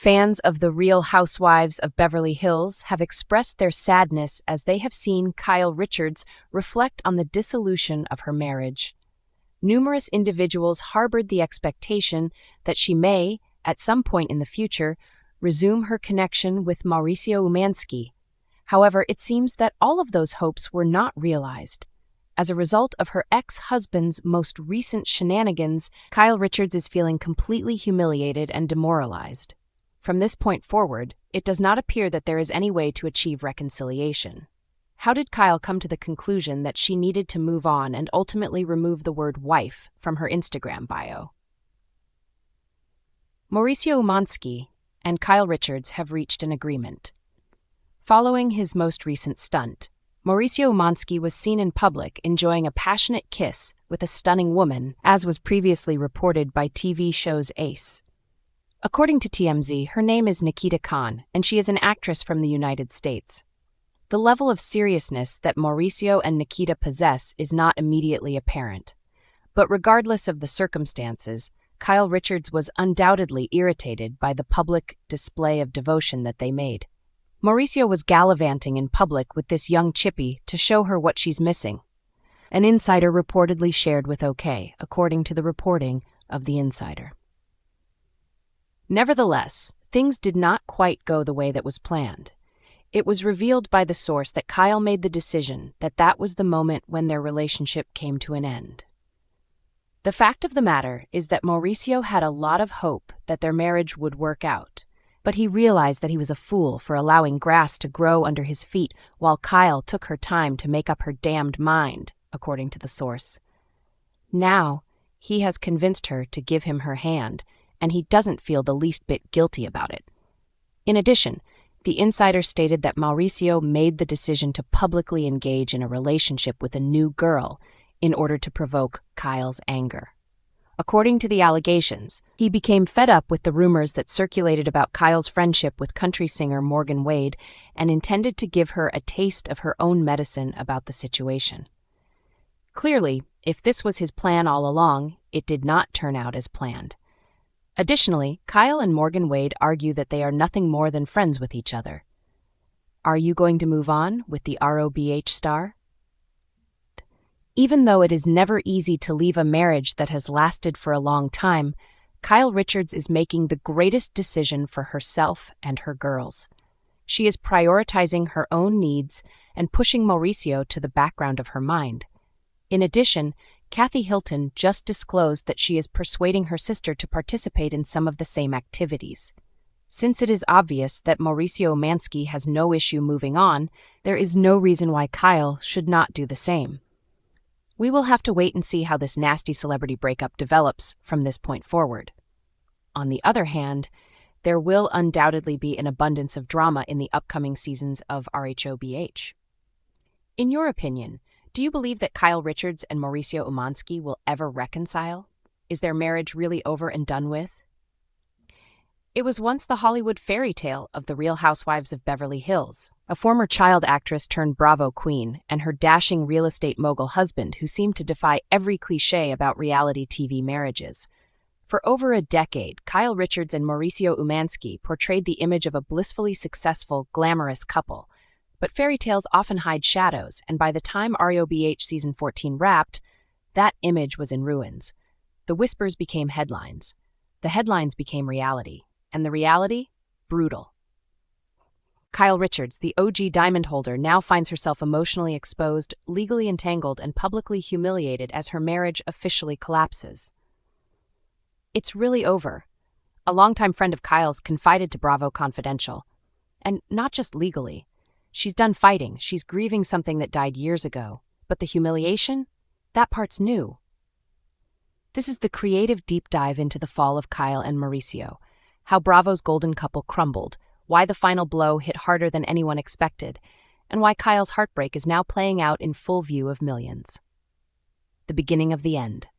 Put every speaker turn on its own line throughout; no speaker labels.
Fans of the Real Housewives of Beverly Hills have expressed their sadness as they have seen Kyle Richards reflect on the dissolution of her marriage. Numerous individuals harbored the expectation that she may, at some point in the future, resume her connection with Mauricio Umansky. However, it seems that all of those hopes were not realized. As a result of her ex-husband's most recent shenanigans, Kyle Richards is feeling completely humiliated and demoralized. From this point forward, it does not appear that there is any way to achieve reconciliation. How did Kyle come to the conclusion that she needed to move on and ultimately remove the word wife from her Instagram bio? Mauricio Umansky and Kyle Richards have reached an agreement. Following his most recent stunt, Mauricio Umansky was seen in public enjoying a passionate kiss with a stunning woman, as was previously reported by TV show's Ace. According to TMZ, her name is Nikita Khan, and she is an actress from the United States. The level of seriousness that Mauricio and Nikita possess is not immediately apparent. But regardless of the circumstances, Kyle Richards was undoubtedly irritated by the public display of devotion that they made. Mauricio was gallivanting in public with this young chippy to show her what she's missing. An insider reportedly shared with OK, according to the reporting of the insider. Nevertheless, things did not quite go the way that was planned. It was revealed by the source that Kyle made the decision that that was the moment when their relationship came to an end. The fact of the matter is that Mauricio had a lot of hope that their marriage would work out, but he realized that he was a fool for allowing grass to grow under his feet while Kyle took her time to make up her damned mind, according to the source. Now, he has convinced her to give him her hand, and he doesn't feel the least bit guilty about it. In addition, the insider stated that Mauricio made the decision to publicly engage in a relationship with a new girl in order to provoke Kyle's anger. According to the allegations, he became fed up with the rumors that circulated about Kyle's friendship with country singer Morgan Wade and intended to give her a taste of her own medicine about the situation. Clearly, if this was his plan all along, it did not turn out as planned. Additionally, Kyle and Morgan Wade argue that they are nothing more than friends with each other. Are you going to move on with the Rhobh star? Even though it is never easy to leave a marriage that has lasted for a long time, Kyle Richards is making the greatest decision for herself and her girls. She is prioritizing her own needs and pushing Mauricio to the background of her mind. In addition, Kathy Hilton just disclosed that she is persuading her sister to participate in some of the same activities. Since it is obvious that Mauricio Umansky has no issue moving on, there is no reason why Kyle should not do the same. We will have to wait and see how this nasty celebrity breakup develops from this point forward. On the other hand, there will undoubtedly be an abundance of drama in the upcoming seasons of Rhobh. In your opinion, do you believe that Kyle Richards and Mauricio Umansky will ever reconcile? Is their marriage really over and done with? It was once the Hollywood fairy tale of the Real Housewives of Beverly Hills, a former child actress turned Bravo queen, and her dashing real estate mogul husband who seemed to defy every cliché about reality TV marriages. For over a decade, Kyle Richards and Mauricio Umansky portrayed the image of a blissfully successful, glamorous couple. But fairy tales often hide shadows, and by the time Rhobh Season 14 wrapped, that image was in ruins. The whispers became headlines. The headlines became reality. And the reality? Brutal. Kyle Richards, the OG diamond holder, now finds herself emotionally exposed, legally entangled, and publicly humiliated as her marriage officially collapses. It's really over. A longtime friend of Kyle's confided to Bravo Confidential. And not just legally. She's done fighting, she's grieving something that died years ago. But the humiliation? That part's new. This is the creative deep dive into the fall of Kyle and Mauricio, how Bravo's golden couple crumbled, why the final blow hit harder than anyone expected, and why Kyle's heartbreak is now playing out in full view of millions. The beginning of the end.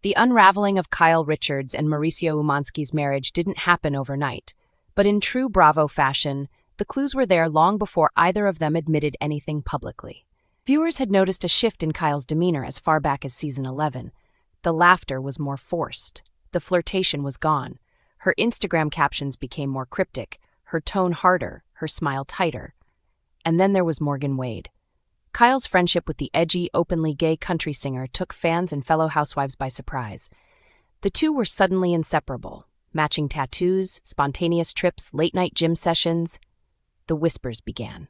The unraveling of Kyle Richards and Mauricio Umansky's marriage didn't happen overnight, but in true Bravo fashion, the clues were there long before either of them admitted anything publicly. Viewers had noticed a shift in Kyle's demeanor as far back as season 11. The laughter was more forced. The flirtation was gone. Her Instagram captions became more cryptic, her tone harder, her smile tighter. And then there was Morgan Wade. Kyle's friendship with the edgy, openly gay country singer took fans and fellow housewives by surprise. The two were suddenly inseparable. Matching tattoos, spontaneous trips, late-night gym sessions. The whispers began.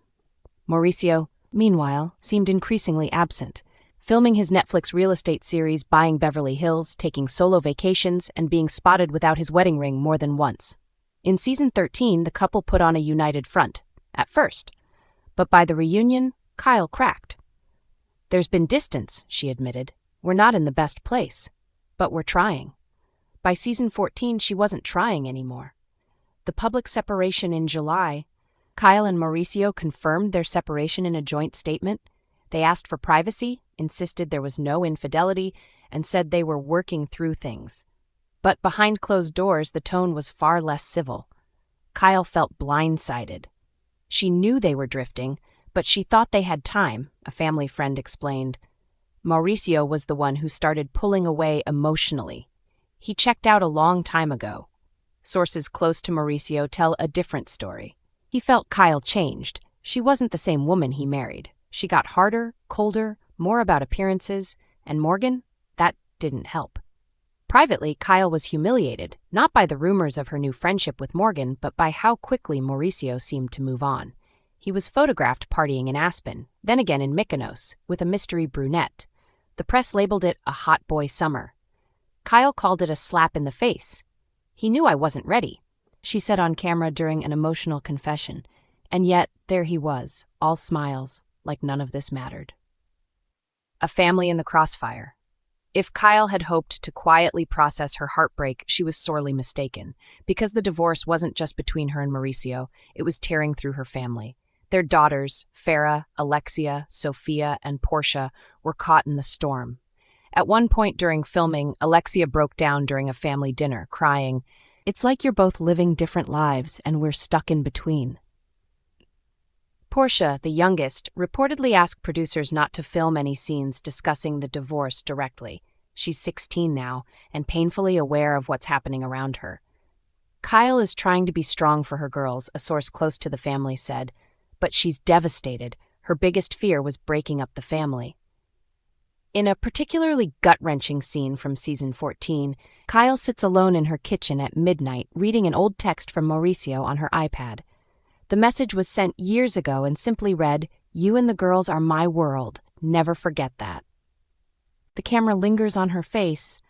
Mauricio, meanwhile, seemed increasingly absent, filming his Netflix real estate series Buying Beverly Hills, taking solo vacations, and being spotted without his wedding ring more than once. In season 13, the couple put on a united front, at first. But by the reunion, Kyle cracked. "There's been distance," she admitted. "We're not in the best place. But we're trying." By season 14, she wasn't trying anymore. The public separation in July, Kyle and Mauricio confirmed their separation in a joint statement. They asked for privacy, insisted there was no infidelity, and said they were working through things. But behind closed doors, the tone was far less civil. Kyle felt blindsided. She knew they were drifting, but she thought they had time, a family friend explained. Mauricio was the one who started pulling away emotionally. He checked out a long time ago. Sources close to Mauricio tell a different story. He felt Kyle changed. She wasn't the same woman he married. She got harder, colder, more about appearances, and Morgan, that didn't help. Privately, Kyle was humiliated, not by the rumors of her new friendship with Morgan, but by how quickly Mauricio seemed to move on. He was photographed partying in Aspen, then again in Mykonos, with a mystery brunette. The press labeled it a hot boy summer. Kyle called it a slap in the face. "He knew I wasn't ready," she said on camera during an emotional confession. And yet, there he was, all smiles, like none of this mattered. A family in the crossfire. If Kyle had hoped to quietly process her heartbreak, she was sorely mistaken, because the divorce wasn't just between her and Mauricio, it was tearing through her family. Their daughters, Farrah, Alexia, Sophia, and Portia, were caught in the storm. At one point during filming, Alexia broke down during a family dinner, crying, "It's like you're both living different lives and we're stuck in between." Portia, the youngest, reportedly asked producers not to film any scenes discussing the divorce directly. She's 16 now and painfully aware of what's happening around her. Kyle is trying to be strong for her girls, a source close to the family said, but she's devastated. Her biggest fear was breaking up the family. In a particularly gut-wrenching scene from season 14, Kyle sits alone in her kitchen at midnight reading an old text from Mauricio on her iPad. The message was sent years ago and simply read, "You and the girls are my world. Never forget that." The camera lingers on her face,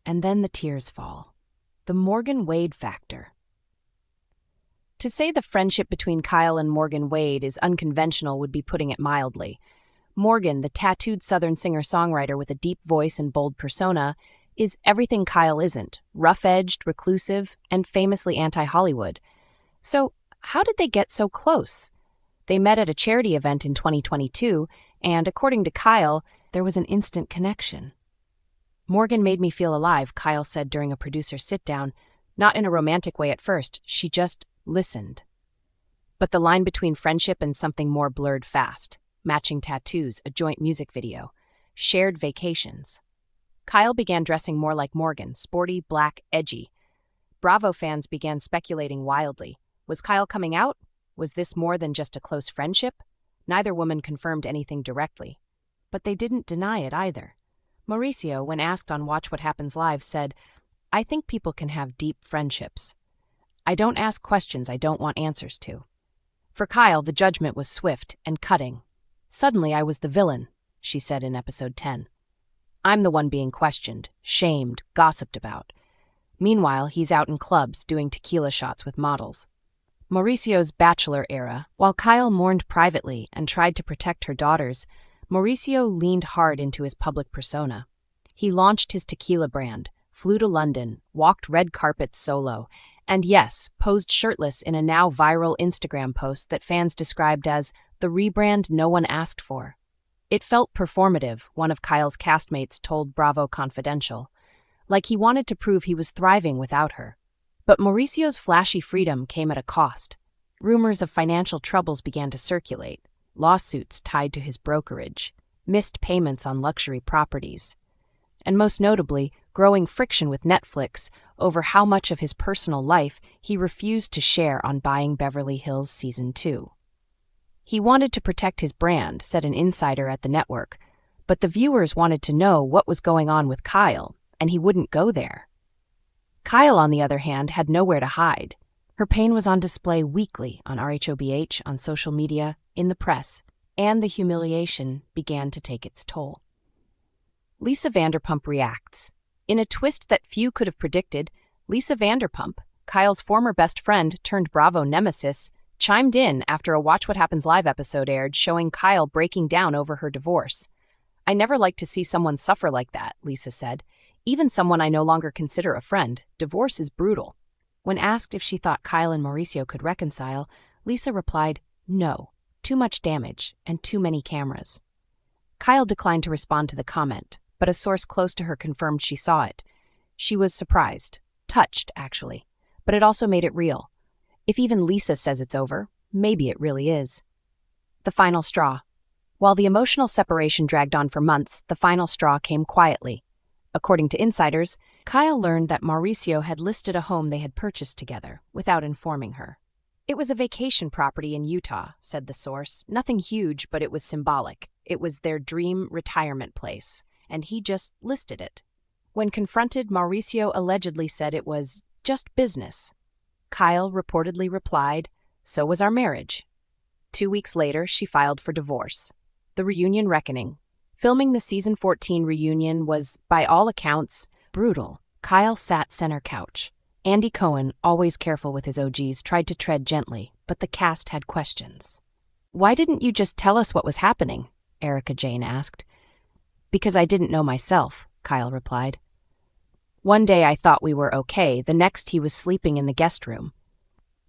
and then the tears fall. The Morgan Wade factor. To say the friendship between Kyle and Morgan Wade is unconventional would be putting it mildly. Morgan, the tattooed Southern singer-songwriter with a deep voice and bold persona, is everything Kyle isn't, rough-edged, reclusive, and famously anti-Hollywood. So, how did they get so close? They met at a charity event in 2022, and according to Kyle, there was an instant connection. "Morgan made me feel alive," Kyle said during a producer sit-down. Not in a romantic way at first, she just listened. But the line between friendship and something more blurred fast. Matching tattoos, a joint music video, shared vacations. Kyle began dressing more like Morgan, sporty, black, edgy. Bravo fans began speculating wildly. Was Kyle coming out? Was this more than just a close friendship? Neither woman confirmed anything directly. But they didn't deny it either. Mauricio, when asked on Watch What Happens Live, said, "I think people can have deep friendships. I don't ask questions I don't want answers to." For Kyle, the judgment was swift and cutting. "Suddenly I was the villain," she said in episode 10. "I'm the one being questioned, shamed, gossiped about." Meanwhile, he's out in clubs doing tequila shots with models. Mauricios Bachelor Era. While Kyle mourned privately and tried to protect her daughters, Mauricio leaned hard into his public persona. He launched his tequila brand, flew to London, walked red carpets solo, and yes, posed shirtless in a now viral Instagram post that fans described as the rebrand no one asked for. It felt performative, one of Kyle's castmates told Bravo Confidential, like he wanted to prove he was thriving without her. But Mauricio's flashy freedom came at a cost. Rumors of financial troubles began to circulate, lawsuits tied to his brokerage, missed payments on luxury properties, and most notably, growing friction with Netflix over how much of his personal life he refused to share on Buying Beverly Hills Season 2. He wanted to protect his brand, said an insider at the network, but the viewers wanted to know what was going on with Kyle, and he wouldn't go there. Kyle, on the other hand, had nowhere to hide. Her pain was on display weekly on Rhobh, on social media, in the press, and the humiliation began to take its toll. Lisa Vanderpump reacts. In a twist that few could have predicted, Lisa Vanderpump, Kyle's former best friend turned Bravo nemesis, chimed in after a Watch What Happens Live episode aired showing Kyle breaking down over her divorce. "I never like to see someone suffer like that," Lisa said. "Even someone I no longer consider a friend. Divorce is brutal." When asked if she thought Kyle and Mauricio could reconcile, Lisa replied, "No, too much damage and too many cameras." Kyle declined to respond to the comment, but a source close to her confirmed she saw it. She was surprised, touched actually, but it also made it real. If even Lisa says it's over, maybe it really is. The final straw. While the emotional separation dragged on for months, the final straw came quietly. According to insiders, Kyle learned that Mauricio had listed a home they had purchased together, without informing her. "It was a vacation property in Utah," said the source. "Nothing huge, but it was symbolic. It was their dream retirement place, and he just listed it." When confronted, Mauricio allegedly said it was just business. Kyle reportedly replied, "So was our marriage." 2 weeks later, she filed for divorce. The reunion reckoning. Filming the season 14 reunion was, by all accounts, brutal. Kyle sat center couch. Andy Cohen, always careful with his OGs, tried to tread gently, but the cast had questions. "Why didn't you just tell us what was happening?" Erica Jane asked. "Because I didn't know myself," Kyle replied. "One day I thought we were okay, the next he was sleeping in the guest room."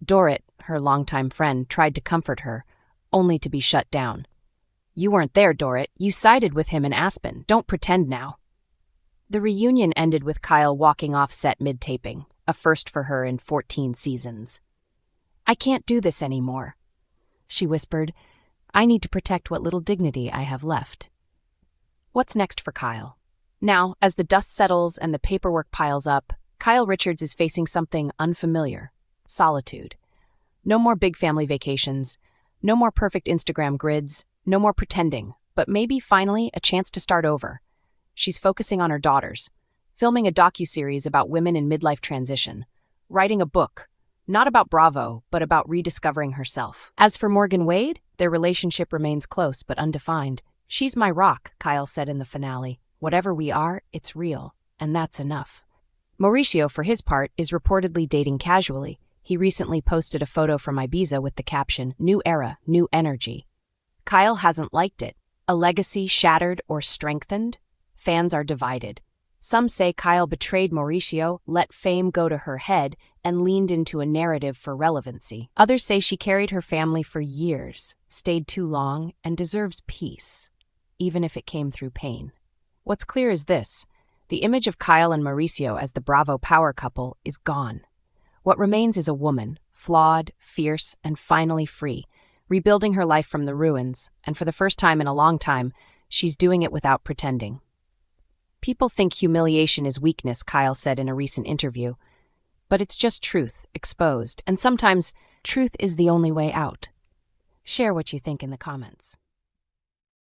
Dorrit, her longtime friend, tried to comfort her, only to be shut down. "You weren't there, Dorrit. You sided with him in Aspen. Don't pretend now." The reunion ended with Kyle walking off set mid-taping, a first for her in 14 seasons. "I can't do this anymore," she whispered. "I need to protect what little dignity I have left." What's next for Kyle? Now, as the dust settles and the paperwork piles up, Kyle Richards is facing something unfamiliar: solitude. No more big family vacations, no more perfect Instagram grids, no more pretending, but maybe finally a chance to start over. She's focusing on her daughters, filming a docuseries about women in midlife transition, writing a book, not about Bravo, but about rediscovering herself. As for Morgan Wade, their relationship remains close but undefined. "She's my rock," Kyle said in the finale. "Whatever we are, it's real, and that's enough." Mauricio, for his part, is reportedly dating casually. He recently posted a photo from Ibiza with the caption, "New era, new energy." Kyle hasn't liked it. A legacy shattered or strengthened? Fans are divided. Some say Kyle betrayed Mauricio, let fame go to her head, and leaned into a narrative for relevancy. Others say she carried her family for years, stayed too long, and deserves peace, even if it came through pain. What's clear is this: the image of Kyle and Mauricio as the Bravo power couple is gone. What remains is a woman, flawed, fierce, and finally free, rebuilding her life from the ruins, and for the first time in a long time, she's doing it without pretending. "People think humiliation is weakness," Kyle said in a recent interview. "But it's just truth, exposed, and sometimes truth is the only way out." Share what you think in the comments.